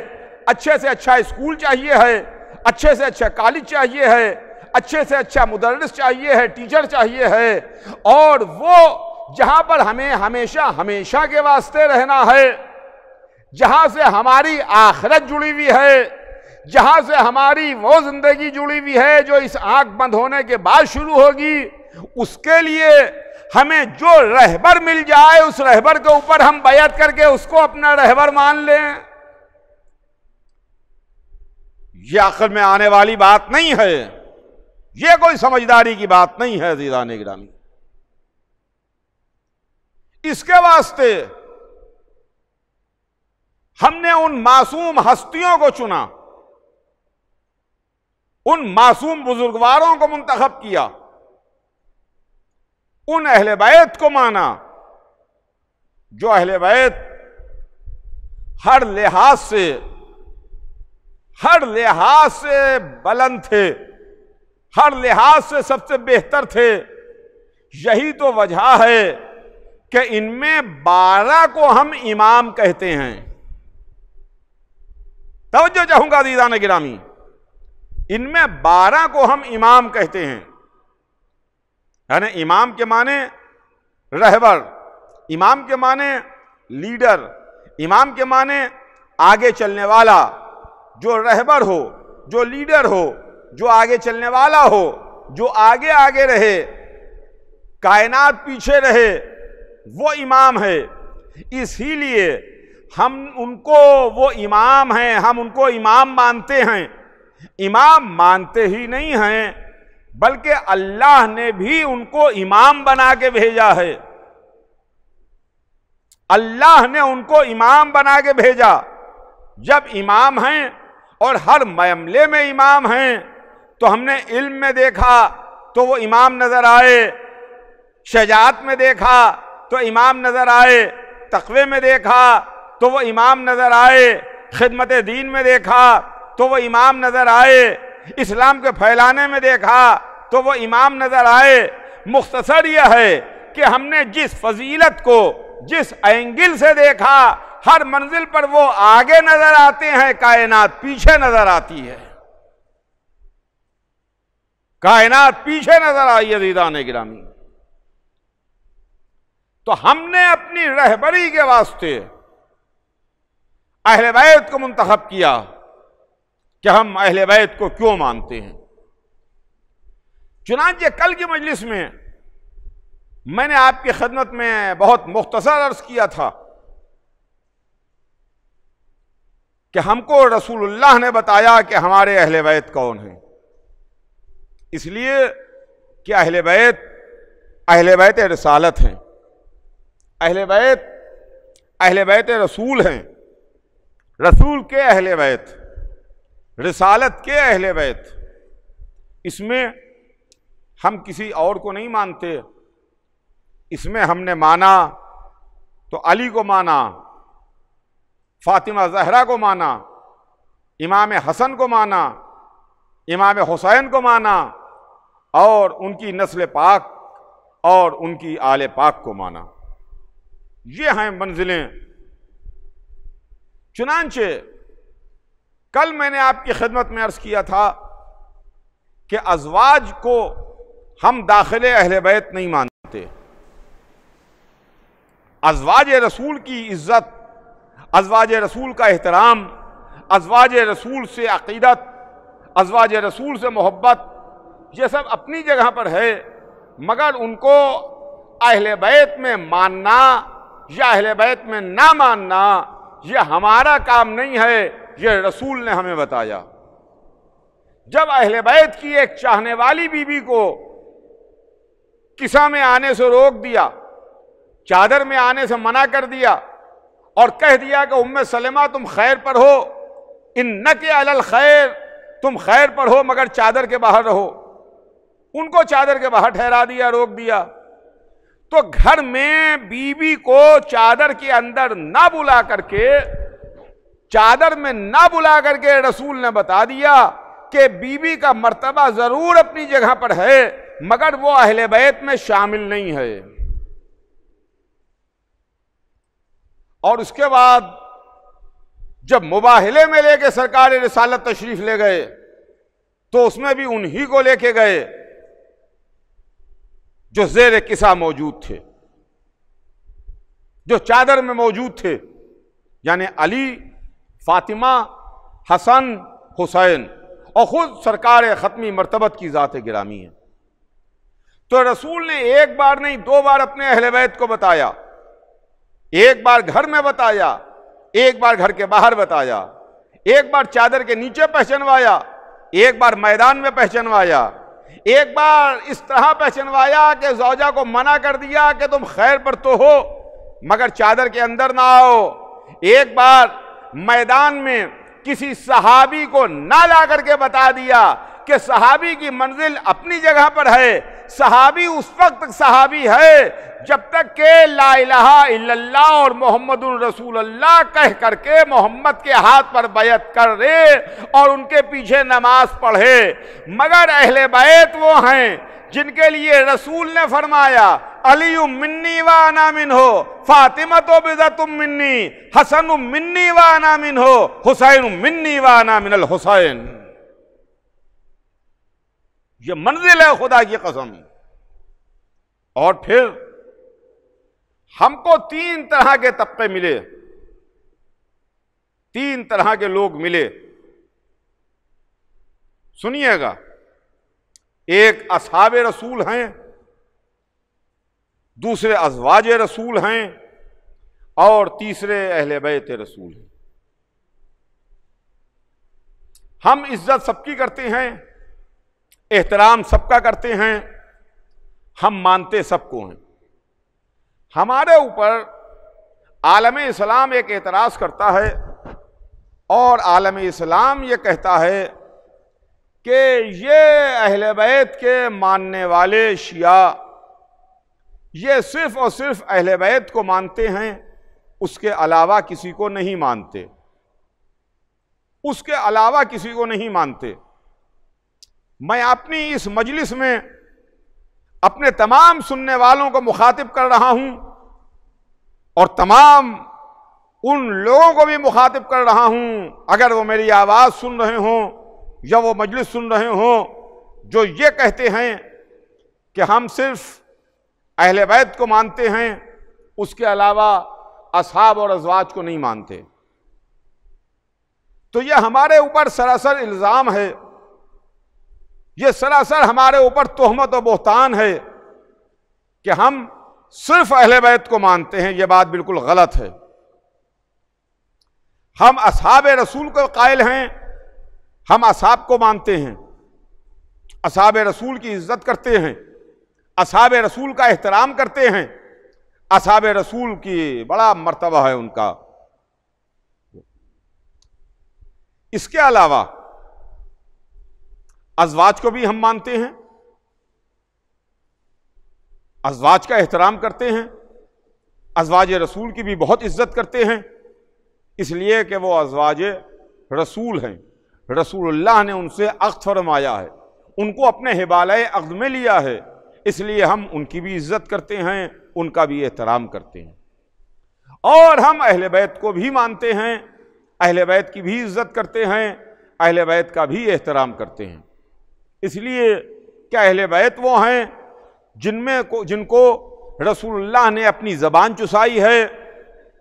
अच्छे से अच्छा स्कूल चाहिए है, अच्छे से अच्छा कॉलेज चाहिए है, अच्छे से अच्छा मुदर्रिस चाहिए है, टीचर चाहिए है। और वो जहां पर हमें हमेशा हमेशा के वास्ते रहना है, जहां से हमारी आखिरत जुड़ी हुई है, जहां से हमारी वो जिंदगी जुड़ी हुई है जो इस आंख बंद होने के बाद शुरू होगी, उसके लिए हमें जो रहबर मिल जाए उस रहबर के ऊपर हम बैअत करके उसको अपना रहबर मान लें। यह अक्ल में आने वाली बात नहीं है, यह कोई समझदारी की बात नहीं है अज़ीज़ान गिरामी। इसके वास्ते हमने उन मासूम हस्तियों को चुना, उन मासूम बुजुर्गवारों को मुंतखब किया, उन अहले बैत को माना जो अहले बैत हर लिहाज से बुलंद थे, हर लिहाज से सबसे बेहतर थे। यही तो वजह है कि इनमें 12 को हम इमाम कहते हैं। तवज्जो चाहूंगा अज़ीज़ान गिरामी, इनमें 12 को हम इमाम कहते हैं। यानी इमाम के माने रहबर, इमाम के माने लीडर, इमाम के माने आगे चलने वाला। जो रहबर हो, जो लीडर हो, जो आगे चलने वाला हो, जो आगे आगे रहे, कायनात पीछे रहे, वो इमाम है। इसीलिए हम उनको, वो इमाम हैं, हम उनको इमाम मानते हैं। इमाम मानते ही नहीं हैं बल्कि अल्लाह ने भी उनको इमाम बना के भेजा है। अल्लाह ने उनको इमाम बना के भेजा। जब इमाम हैं और हर मामले में इमाम हैं तो हमने इल्म में देखा तो वो इमाम नजर आए, शजाअत में देखा तो इमाम नजर आए, तक़वे में देखा तो वो इमाम नजर आए, खिदमत दीन में देखा तो वो इमाम नजर आए, इस्लाम के फैलाने में देखा तो वो इमाम नजर आए। मुख्तसर यह है कि हमने जिस फजीलत को जिस एंगल से देखा, हर मंजिल पर वो आगे नजर आते हैं, कायनात पीछे नजर आती है। कायनात पीछे नजर आई अज़ीज़ान गिरामी। तो हमने अपनी रहबरी के वास्ते अहले बैत को मुंतखब किया कि हम अहले बैत को क्यों मानते हैं। चुनांचे कल की मजलिस में मैंने आपकी खिदमत में बहुत मुख्तसर अर्ज किया था कि हमको रसूलुल्लाह ने बताया कि हमारे अहले बैत कौन हैं, इसलिए कि अहले बैत रिसालत हैं, अहले बैत रसूल हैं, रसूल के अहले बैत, रिसालत के अहले बैत। इसमें हम किसी और को नहीं मानते। इसमें हमने माना तो अली को माना, फातिमा ज़हरा को माना, इमाम हसन को माना, इमाम हुसैन को माना और उनकी नस्ल पाक और उनकी आले पाक को माना। ये हैं मंजिलें। चुनांचे कल मैंने आपकी खिदमत में अर्ज किया था कि अज़वाज को हम दाखिले अहले बैत नहीं मानते। अज़वाज रसूल की इज्जत, अज़वाज रसूल का एहतराम, अज़वाज रसूल से अक़ीदत, अज़वाज रसूल से मोहब्बत, ये सब अपनी जगह पर है, मगर उनको अहले बैत में मानना या अहले बैत में ना मानना ये हमारा काम नहीं है, ये रसूल ने हमें बताया। जब अहले बैत की एक चाहने वाली बीबी को किसा में आने से रोक दिया, चादर में आने से मना कर दिया और कह दिया कि उम्मे सलेमा तुम खैर पर हो, इन्नके अलल खैर, तुम खैर पर हो मगर चादर के बाहर रहो, उनको चादर के बाहर ठहरा दिया, रोक दिया। तो घर में बीबी को चादर के अंदर ना बुला करके, चादर में ना बुला करके रसूल ने बता दिया कि बीबी का मर्तबा जरूर अपनी जगह पर है मगर वो अहले बैत में शामिल नहीं है। और उसके बाद जब मुबाहिले में लेके सरकार रिसालत तशरीफ ले गए तो उसमें भी उन्हीं को लेके गए जो ज़ेर किसा मौजूद थे, जो चादर में मौजूद थे, यानी अली, फातिमा, हसन, हुसैन और खुद सरकार खत्मी मर्तबत की ज़ात गिरामी है। तो रसूल ने एक बार नहीं 2 बार अपने अहले बैत को बताया, एक बार घर में बताया, एक बार घर के बाहर बताया, एक बार चादर के नीचे पहचानवाया, एक बार मैदान में पहचानवाया, एक बार इस तरह पहचानवाया कि ज़ौजा को मना कर दिया कि तुम खैर पर तो हो मगर चादर के अंदर ना आओ, एक बार मैदान में किसी सहाबी को ना ला करके बता दिया कि सहाबी की मंजिल अपनी जगह पर है, सहाबी उस वक्त सहाबी है जब तक के ला इलाहा इल्लल्लाह और मोहम्मदुर रसूलुल्लाह कह करके मोहम्मद के हाथ पर बैत कर दे और उनके पीछे नमाज पढ़े। मगर अहले बैत वो हैं जिनके लिए रसूल ने फरमाया अली मिन्नी व अना मिन्हो, फातिमा तो बिज़तुम मिन्नी, हसन मिन्नी व अना मिन्हो, हुसैन मिन्नी व अना मिनल हुसैन। ये मंजिल है खुदा की कसम। और फिर हमको 3 तरह के तबके मिले, 3 तरह के लोग मिले। सुनिएगा, एक असहाबे रसूल हैं, दूसरे अज़वाज रसूल हैं और तीसरे अहले बैत रसूल हैं। हम इज्जत सबकी करते हैं, एहतराम सबका करते हैं, हम मानते सबको हैं। हमारे ऊपर आलम इस्लाम एक एतराज़ करता है और आलम इस्लाम ये कहता है कि ये अहले बैत के मानने वाले शिया ये सिर्फ और सिर्फ अहले बैत को मानते हैं, उसके अलावा किसी को नहीं मानते, उसके अलावा किसी को नहीं मानते। मैं अपनी इस मजलिस में अपने तमाम सुनने वालों को मुखातिब कर रहा हूं और तमाम उन लोगों को भी मुखातिब कर रहा हूं, अगर वो मेरी आवाज़ सुन रहे हों या वो मजलिस सुन रहे हों, जो ये कहते हैं कि हम सिर्फ अहले बैत को मानते हैं, उसके अलावा असहाब और अज़वाज को नहीं मानते, तो यह हमारे ऊपर सरासर इल्ज़ाम है, यह सरासर हमारे ऊपर तोहमत और बोहतान है कि हम सिर्फ अहले बैत को मानते हैं। यह बात बिल्कुल गलत है। हम असहाब रसूल को कायल हैं, हम असहाब को मानते हैं, असहाब रसूल की इज्जत करते हैं, असहाब रसूल का एहतराम करते हैं, असहाब रसूल की बड़ा मर्तबा है उनका। इसके अलावा अज़वाज को भी हम मानते हैं, अज़वाज का एहतराम करते हैं, अज़वाज रसूल की भी बहुत इज्जत करते हैं, इसलिए कि वो अज़वाज रसूल हैं। रसूलुल्लाह ने उनसे अक़्द फरमाया है, उनको अपने हिबाले अक़्द में लिया है, इसलिए हम उनकी भी इज्जत करते हैं, उनका भी एहतराम करते हैं। और हम अहले बैत को भी मानते हैं, अहले बैत की भी इज्जत करते हैं, अहले बैत का भी एहतराम करते हैं। इसलिए कि अहले बैत वो हैं जिनको रसूलुल्लाह ने अपनी ज़बान चुसाई है,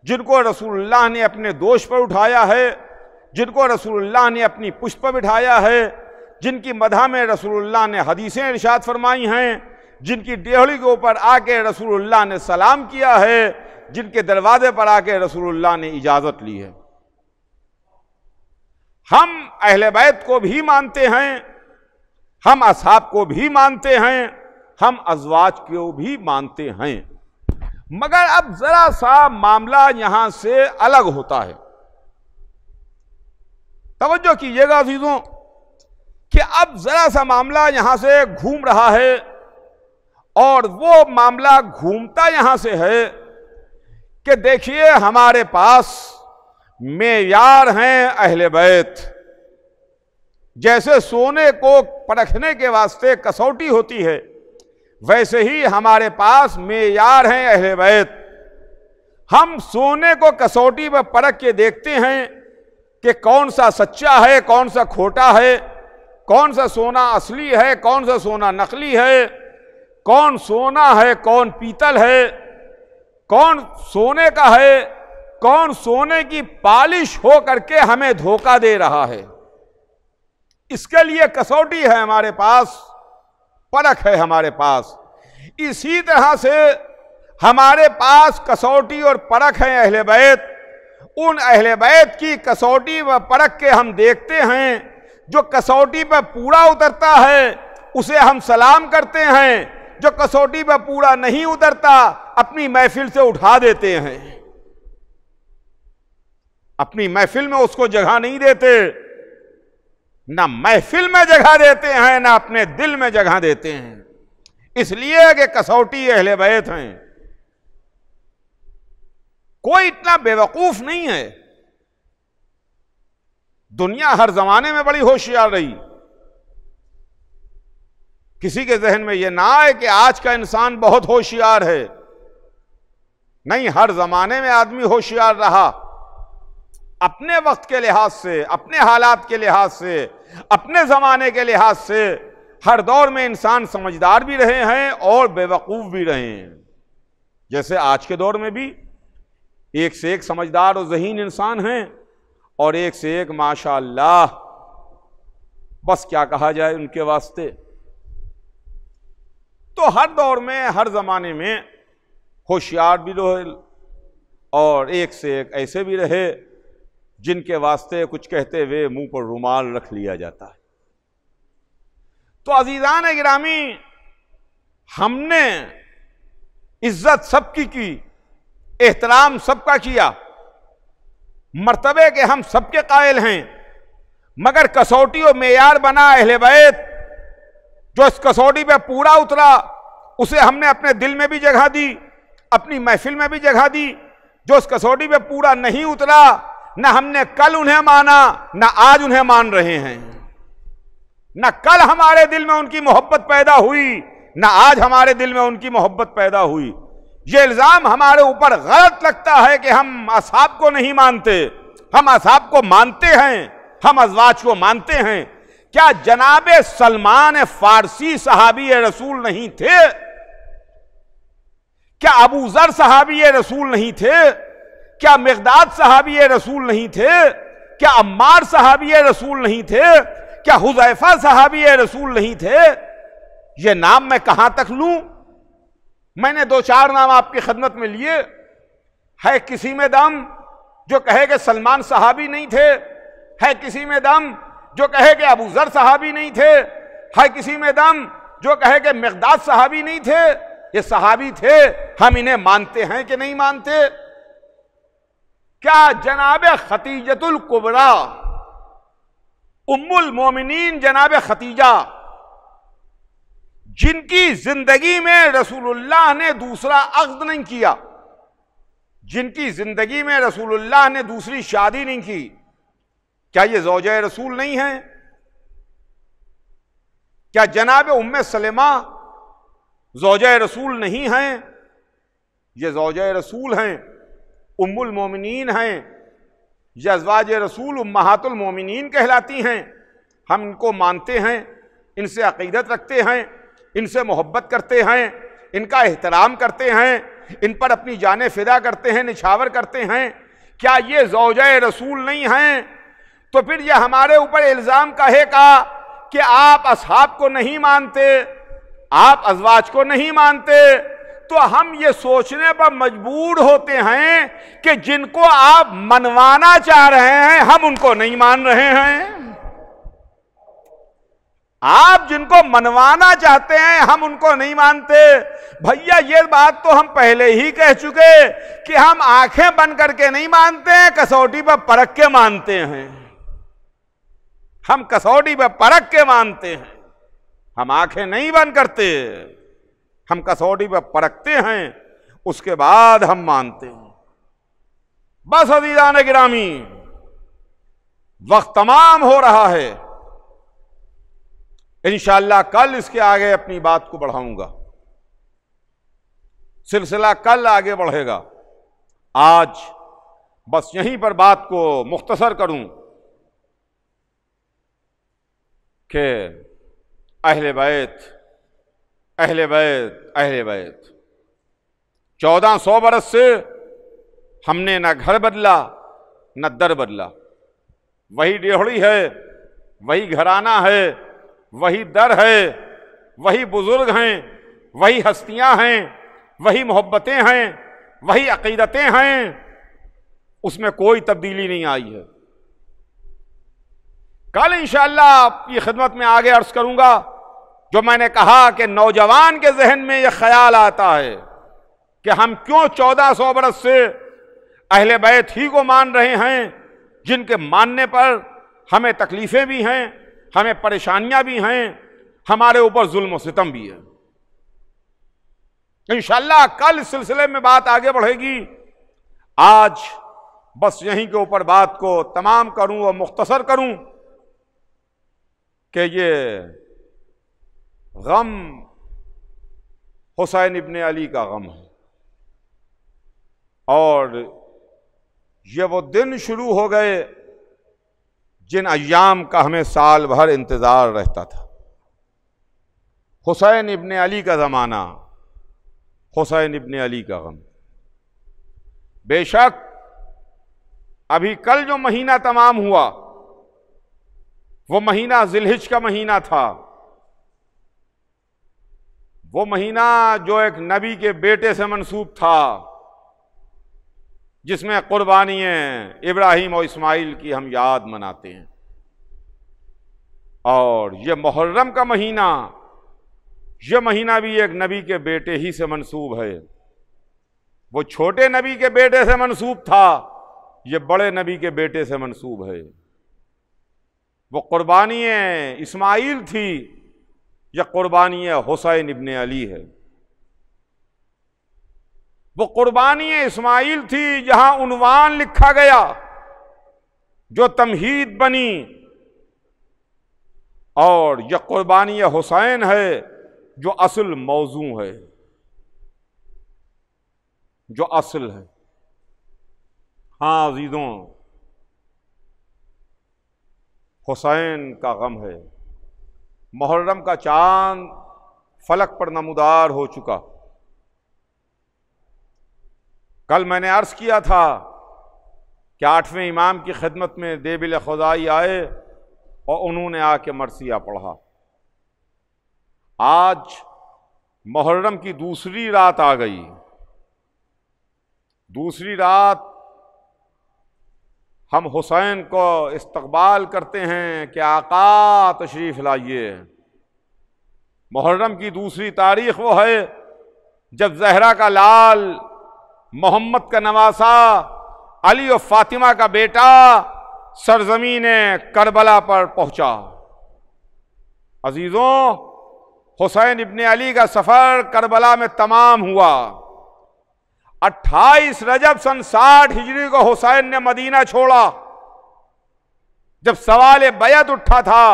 जिनको रसूलुल्लाह ने अपने दोष पर उठाया है, जिनको रसूलुल्लाह ने अपनी पुष्ट पर बिठाया है, जिनकी मदह में रसूलुल्लाह ने हदीसें इरशाद फरमाई हैं, जिनकी डेहड़ी के ऊपर आके रसूलुल्लाह ने सलाम किया है, जिनके दरवाजे पर आके रसूलुल्लाह ने इजाज़त ली है। हम अहले बैत को भी मानते हैं, हम असहाब को भी मानते हैं, हम अज़वाज को भी मानते हैं, मगर अब जरा सा मामला यहां से अलग होता है। तवज्जो कीजिएगा अज़ीज़ों कि अब जरा सा मामला यहां से घूम रहा है, और वो मामला घूमता यहां से है कि देखिए हमारे पास मेयार हैं अहले बैत। जैसे सोने को परखने के वास्ते कसौटी होती है, वैसे ही हमारे पास मेयार हैं अहले बैत। हम सोने को कसौटी पर परख के देखते हैं कि कौन सा सच्चा है, कौन सा खोटा है, कौन सा सोना असली है, कौन सा सोना नकली है, कौन सोना है, कौन पीतल है, कौन सोने का है, कौन सोने की पालिश हो करके हमें धोखा दे रहा है। इसके लिए कसौटी है हमारे पास, परख है हमारे पास। इसी तरह से हमारे पास कसौटी और परख है अहले बैत। उन अहले बैत की कसौटी व परख के हम देखते हैं, जो कसौटी पर पूरा उतरता है उसे हम सलाम करते हैं, जो कसौटी पर पूरा नहीं उतरता अपनी महफिल से उठा देते हैं, अपनी महफिल में उसको जगह नहीं देते। ना महफिल में जगह देते हैं, ना अपने दिल में जगह देते हैं, इसलिए कि कसौटी अहले बैत हैं। कोई इतना बेवकूफ नहीं है। दुनिया हर जमाने में बड़ी होशियार रही। किसी के जहन में यह ना आए कि आज का इंसान बहुत होशियार है। नहीं, हर जमाने में आदमी होशियार रहा, अपने वक्त के लिहाज से, अपने हालात के लिहाज से, अपने जमाने के लिहाज से। हर दौर में इंसान समझदार भी रहे हैं और बेवकूफ भी रहे हैं। जैसे आज के दौर में भी एक से एक समझदार और ज़हीन इंसान हैं, और एक से एक माशाअल्लाह, बस क्या कहा जाए उनके वास्ते। तो हर दौर में, हर जमाने में होशियार भी रहे और एक से एक ऐसे भी रहे जिनके वास्ते कुछ कहते हुए मुंह पर रुमाल रख लिया जाता है। तो अजीजान गिरामी, हमने इज्जत सबकी की, एहतराम सबका किया, मर्तबे के हम सबके कायल हैं, मगर कसौटी और मेयार बना अहले बैत। जो इस कसौटी पे पूरा उतरा उसे हमने अपने दिल में भी जगह दी, अपनी महफिल में भी जगह दी। जो इस कसौटी पे पूरा नहीं उतरा, ना हमने कल उन्हें माना, ना आज उन्हें मान रहे हैं। ना कल हमारे दिल में उनकी मोहब्बत पैदा हुई, ना आज हमारे दिल में उनकी मोहब्बत पैदा हुई। ये इल्जाम हमारे ऊपर गलत लगता है कि हम असहाब को नहीं मानते। हम असहाब को मानते हैं, हम अज़वाज को मानते हैं। क्या जनाब सलमान फारसी सहाबी रसूल नहीं थे? क्या अबू जर सहाबी रसूल नहीं थे? क्या मिक़दाद सहाबी रसूल नहीं थे? क्या अम्मार सहाबी रसूल नहीं थे? क्या हुज़ैफा सहाबी रसूल नहीं थे? ये नाम मैं कहां तक लूं? मैंने दो चार नाम आपकी खिदमत में लिए। है किसी में दम जो कहे कि सलमान सहाबी नहीं थे? है किसी में दम जो कहे कि अबू जर सहाबी नहीं थे? है किसी में दम जो कहे कि मिक़दाद सहाबी नहीं थे? ये सहाबी थे, हम इन्हें मानते हैं कि नहीं मानते? क्या जनाब खतीजतुल कुबरा उम्मुल मोमिनीन जनाब खतीजा, जिनकी जिंदगी में रसूलुल्लाह ने दूसरा अक़्द नहीं किया, जिनकी जिंदगी में रसूलुल्लाह ने दूसरी शादी नहीं की, क्या ये ज़ौजा रसूल नहीं है? क्या जनाब उम्मे सलेमा ज़ौजा रसूल नहीं हैं? ये ज़ौजा रसूल हैं, उम्मुल मोमिनीन हैं। ये अज़वाज रसूल उम्महातुल मोमिनीन कहलाती हैं। हम इनको मानते हैं, इनसे अक़ीदत रखते हैं, इनसे मोहब्बत करते हैं, इनका एहतराम करते हैं, इन पर अपनी जानें फ़िदा करते हैं, निछावर करते हैं। क्या ये ज़ौजा रसूल नहीं हैं? तो फिर ये हमारे ऊपर इल्ज़ाम कहेगा कि आप असहाब को नहीं मानते, आप अज़वाज को नहीं मानते। तो हम ये सोचने पर मजबूर होते हैं कि जिनको आप मनवाना चाह रहे हैं हम उनको नहीं मान रहे हैं। आप जिनको मनवाना चाहते हैं हम उनको नहीं मानते। भैया ये बात तो हम पहले ही कह चुके कि हम आंखें बंद करके नहीं मानते हैं, कसौटी पर परख के मानते हैं। हम कसौटी पर परख के मानते हैं, हम आंखें नहीं बंद करते, हम कसौटी पर परखते हैं, उसके बाद हम मानते हैं। बस अज़ीज़ान गिरामी, वक्त तमाम हो रहा है। इंशाअल्लाह कल इसके आगे अपनी बात को बढ़ाऊंगा, सिलसिला कल आगे बढ़ेगा। आज बस यहीं पर बात को मुख्तसर करूं कि अहले बैत, अहले बैत, अहले बैत, 1400 बरस से हमने न घर बदला न दर बदला। वही डेहड़ी है, वही घराना है, वही दर है, वही बुजुर्ग हैं, वही हस्तियां हैं, वही मोहब्बतें हैं, वही अकीदतें हैं, उसमें कोई तब्दीली नहीं आई है। कल इंशाअल्लाह आपकी खिदमत में आगे अर्ज करूंगा जो मैंने कहा कि नौजवान के जहन में यह ख्याल आता है कि हम क्यों 1400 बरस से अहले बैत ही को मान रहे हैं, जिनके मानने पर हमें तकलीफें भी हैं, हमें परेशानियां भी हैं, हमारे ऊपर जुल्म और सितम भी है। इंशाअल्लाह कल इस सिलसिले में बात आगे बढ़ेगी। आज बस यहीं के ऊपर बात को तमाम करूं और मुख्तसर करूं कि ये गम हुसैन इब्ने अली का गम है और ये वो दिन शुरू हो गए जिन अय्याम का हमें साल भर इंतज़ार रहता था। हुसैन इब्ने अली का ज़माना, हुसैन इब्ने अली का गम। बेशक अभी कल जो महीना तमाम हुआ वो महीना ज़िलहिज का महीना था, वो महीना जो एक नबी के बेटे से मंसूब था, जिसमें कुर्बानियाँ इब्राहिम और इस्माइल की हम याद मनाते हैं। और ये मुहर्रम का महीना, ये महीना भी एक नबी के बेटे ही से मंसूब है। वो छोटे नबी के बेटे से मंसूब था, ये बड़े नबी के बेटे से मंसूब है। वो कुर्बानियाँ इस्माइल थी, यह कुर्बानियाँ हुसैन इब्ने अली है। वो कुर्बानियाँ इस्माइल थी जहां उन्वान लिखा गया जो तमहीद बनी, और यह कुर्बानियाँ हुसैन है जो असल मौजू है, जो असल है। हाँ अजीजों, हुसैन का गम है। मुहर्रम का चांद फलक पर नमूदार हो चुका। कल मैंने अर्ज किया था कि 8वें इमाम की खिदमत में देबिल खुदाई आए और उन्होंने आके मरसिया पढ़ा। आज मुहर्रम की दूसरी रात आ गई। दूसरी रात हम हुसैन को इस्तकबाल करते हैं कि आका तशरीफ लाइए। मुहर्रम की दूसरी तारीख वो है जब जहरा का लाल, मोहम्मद का नवासा, अली और फातिमा का बेटा सरजमीन करबला पर पहुंचा। अजीजों, हुसैन इब्ने अली का सफर करबला में तमाम हुआ। 28 रजब सन 60 हिजरी को हुसैन ने मदीना छोड़ा। जब सवाल बैत उठा था,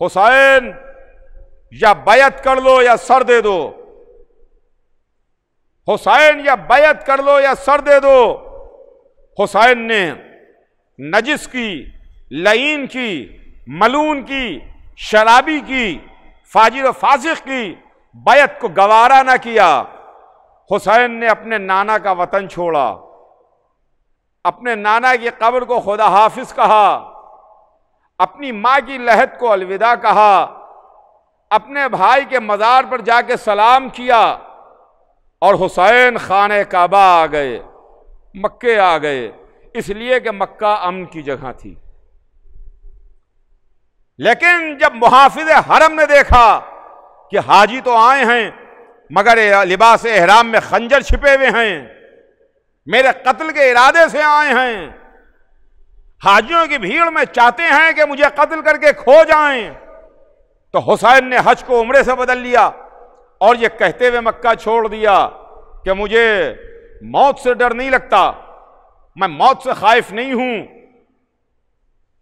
हुसैन या बैत कर लो या सर दे दो, हुसैन या बैत कर लो या सर दे दो, हुसैन ने नजिस की, लईन की, मलून की, शराबी की, फाजिर और फासिक की बैत को गवारा न किया। हुसैन ने अपने नाना का वतन छोड़ा, अपने नाना की कब्र को खुदा हाफिज कहा, अपनी मां की लहद को अलविदा कहा, अपने भाई के मज़ार पर जाके सलाम किया और हुसैन खाने काबा आ गए, मक्के आ गए, इसलिए कि मक्का अमन की जगह थी। लेकिन जब मुहाफिज हरम ने देखा कि हाजी तो आए हैं मगर लिबास एहराम में खंजर छिपे हुए हैं, मेरे कत्ल के इरादे से आए हैं, हाजियों की भीड़ में चाहते हैं कि मुझे कत्ल करके खो जाएं, तो हुसैन ने हज को उम्रे से बदल लिया और ये कहते हुए मक्का छोड़ दिया कि मुझे मौत से डर नहीं लगता, मैं मौत से खाइफ नहीं हूं,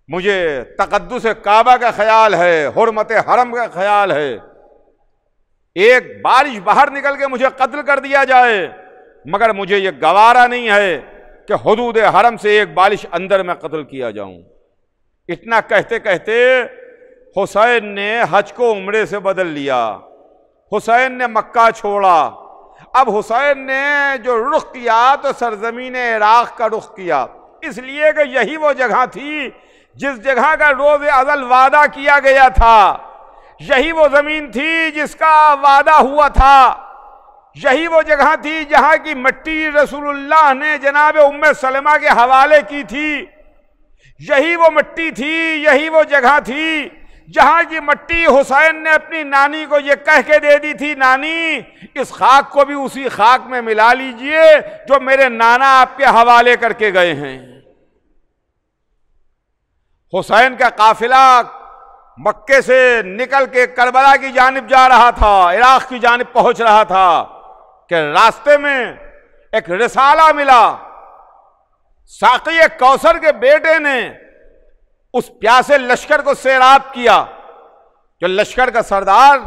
मुझे तकद्दुस काबा का ख्याल है, हुर्मत हरम का ख्याल है। एक बारिश बाहर निकल के मुझे कत्ल कर दिया जाए मगर मुझे ये गवारा नहीं है कि हुदूद हरम से एक बारिश अंदर में कत्ल किया जाऊं। इतना कहते कहते हुसैन ने हज को उम्रे से बदल लिया, हुसैन ने मक्का छोड़ा। अब हुसैन ने जो रुख किया तो सरजमीन इराक का रुख किया, इसलिए कि यही वो जगह थी जिस जगह का रोज़ अज़ल वादा किया गया था, यही वो जमीन थी जिसका वादा हुआ था, यही वो जगह थी जहां की मिट्टी रसूलुल्लाह ने जनाब उम्मे सलमा के हवाले की थी, यही वो मिट्टी थी, यही वो जगह थी जहां की मिट्टी हुसैन ने अपनी नानी को ये कह के दे दी थी, नानी इस खाक को भी उसी खाक में मिला लीजिए जो मेरे नाना आपके हवाले करके गए हैं। हुसैन का काफिला मक्के से निकल के करबला की जानिब जा रहा था, इराक की जानिब पहुंच रहा था कि रास्ते में एक रिसाला मिला। साक़ी कौसर के बेटे ने उस प्यासे लश्कर को सैराब किया। जो लश्कर का सरदार,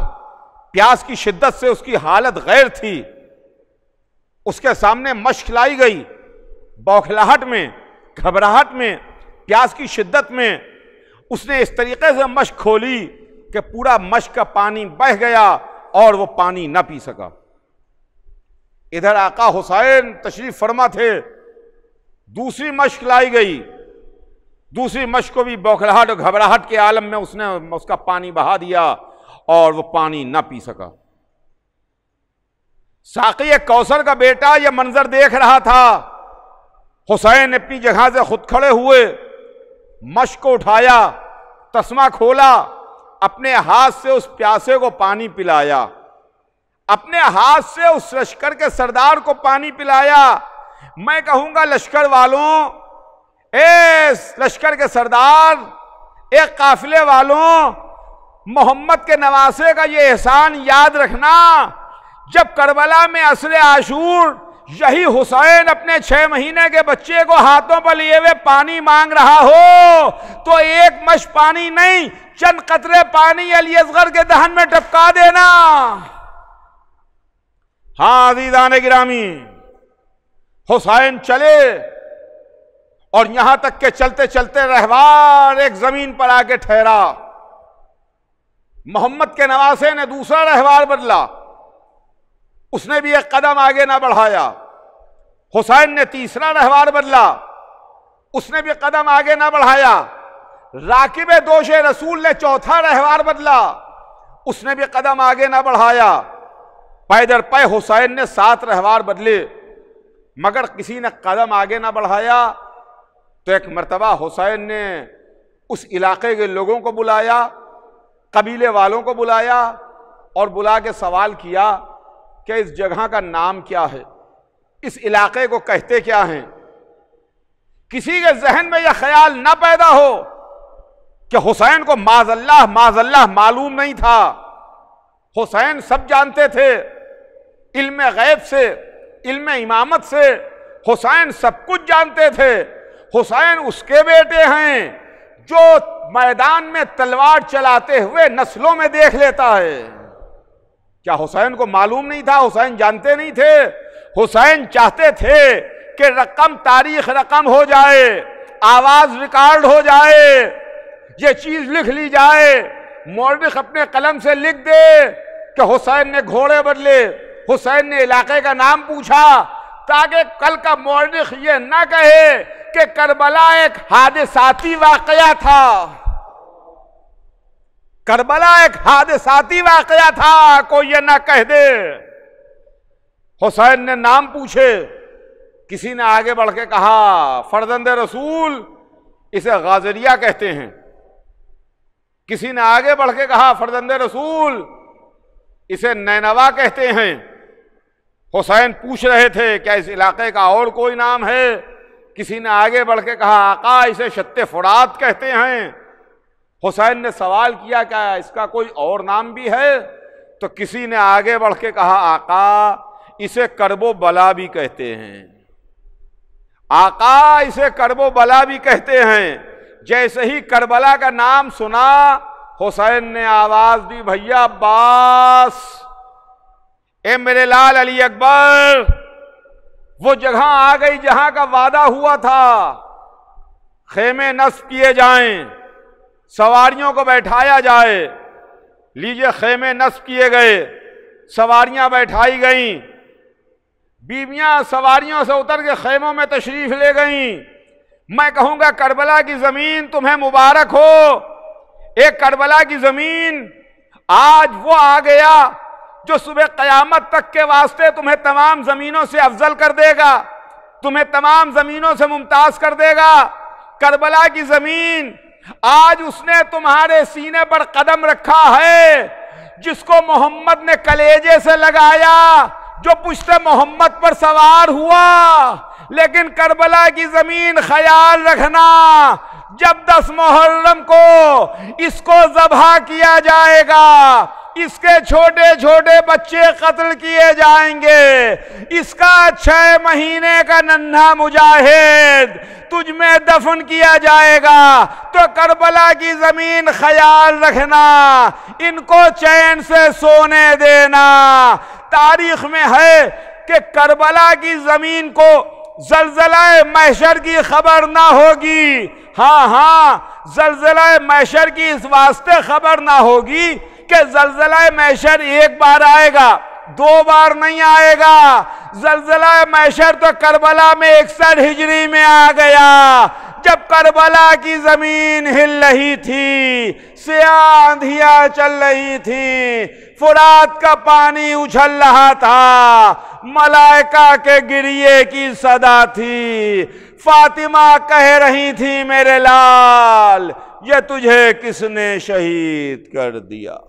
प्यास की शिद्दत से उसकी हालत गैर थी, उसके सामने मश्क लाई गई। बौखलाहट में, घबराहट में, प्यास की शिद्दत में उसने इस तरीके से मश्क खोली कि पूरा मश्क का पानी बह गया और वो पानी ना पी सका। इधर आका हुसैन तशरीफ फरमा थे, दूसरी मश्क लाई गई, दूसरी मश्क को भी बौखलाहट और घबराहट के आलम में उसने उसका पानी बहा दिया और वो पानी ना पी सका। साक़ी कौसर का बेटा यह मंजर देख रहा था। हुसैन अपनी जगह से खुद खड़े हुए, मश्क को उठाया, तस्मा खोला, अपने हाथ से उस प्यासे को पानी पिलाया, अपने हाथ से उस लश्कर के सरदार को पानी पिलाया। मैं कहूंगा लश्कर वालों, ए लश्कर के सरदार, एक काफिले वालों, मोहम्मद के नवासे का ये एहसान याद रखना, जब करबला में असरे आशूर यही हुसैन अपने 6 महीने के बच्चे को हाथों पर लिए हुए पानी मांग रहा हो तो एक मश पानी नहीं, चंद कतरे पानी अली असगर के दहन में टपका देना। हाँ अज़ीज़ान गिरामी, हुसैन चले और यहां तक के चलते चलते रहवार एक जमीन पर आके ठहरा। मोहम्मद के नवासे ने दूसरा रहवार बदला, उसने भी एक कदम आगे ना बढ़ाया। हुसैन ने तीसरा रहवार बदला, उसने भी कदम आगे ना बढ़ाया। राकिब दोशे रसूल ने चौथा रहवार बदला, उसने भी कदम आगे ना बढ़ाया। पैदर पे हुसैन ने 7 रहवार बदले, मगर किसी ने कदम आगे ना बढ़ाया। तो एक मर्तबा हुसैन ने उस इलाके के लोगों को बुलाया, कबीले वालों को बुलाया और बुला के सवाल किया कि इस जगह का नाम क्या है, इस इलाके को कहते क्या हैं। किसी के जहन में यह ख्याल ना पैदा हो कि हुसैन को माज़अल्लाह मालूम नहीं था। हुसैन सब जानते थे, इल्म गैब से, इल्म इमामत से हुसैन सब कुछ जानते थे। हुसैन उसके बेटे हैं जो मैदान में तलवार चलाते हुए नस्लों में देख लेता है। क्या हुसैन को मालूम नहीं था? हुसैन जानते नहीं थे? हुसैन चाहते थे कि रकम तारीख रकम हो जाए, आवाज रिकॉर्ड हो जाए, ये चीज लिख ली जाए, मौलिक अपने कलम से लिख दे कि हुसैन ने घोड़े बदले, हुसैन ने इलाके का नाम पूछा, ताकि कल का मौलिक ये ना कहे कि करबला एक हादिसाती वाकया था। करबला एक हादिसाती वाकया था, कोई ये ना कह दे। हुसैन ने नाम पूछे, किसी ने आगे बढ़ के कहा फर्जंद रसूल, इसे गाजरिया कहते हैं। किसी ने आगे बढ़ के कहा फर्जंद रसूल, इसे नैनवा कहते हैं। हुसैन पूछ रहे थे क्या इस इलाके का और कोई नाम है? किसी ने आगे बढ़ के कहा आका, इसे शत्ते फुरात कहते हैं। हुसैन ने सवाल किया क्या इसका कोई और नाम भी है? तो किसी ने आगे बढ़ के कहा आका, इसे करबो बला भी कहते हैं। आका, इसे करबो बला भी कहते हैं। जैसे ही करबला का नाम सुना, हुसैन ने आवाज दी, भैया अब्बास, ए मेरे लाल अली अकबर, वो जगह आ गई जहां का वादा हुआ था। खेमे नस्ब किए जाएं, सवारियों को बैठाया जाए। लीजिए, खेमे नस्ब किए गए, सवारियां बैठाई गईं, बीवियां सवारियों से उतर के खेमों में तशरीफ ले गईं। मैं कहूंगा करबला की जमीन तुम्हें मुबारक हो। एक करबला की जमीन आज वो आ गया जो सुबह कयामत तक के वास्ते तुम्हें तमाम जमीनों से अफजल कर देगा, तुम्हें तमाम जमीनों से मुमताज कर देगा। करबला की जमीन आज उसने तुम्हारे सीने पर कदम रखा है, जिसको मोहम्मद ने कलेजे से लगाया, जो पुश्ते मोहम्मद पर सवार हुआ। लेकिन करबला की जमीन ख्याल रखना, जब 10 मुहर्रम को इसको ज़ब्हा किया जाएगा, इसके छोटे छोटे बच्चे कत्ल किए जाएंगे, इसका 6 महीने का नन्हा मुजाहिद तुझ में दफन किया जाएगा। तो करबला की जमीन ख्याल रखना, इनको चैन से सोने देना। तारीख में है कि करबला की जमीन को जलजला महशर की खबर ना होगी। हाँ, जलजला महशर की इस वास्ते खबर ना होगी कि जलजला महशर एक बार आएगा, 2 बार नहीं आएगा। जलजला महशर तो करबला में 61 हिजरी में आ गया, जब करबला की जमीन हिल रही थी, सियाह आंधियां चल रही थी, फुरात का पानी उछल रहा था, मलाइका के गिरिए की सदा थी। फातिमा कह रही थी, मेरे लाल, ये तुझे किसने शहीद कर दिया।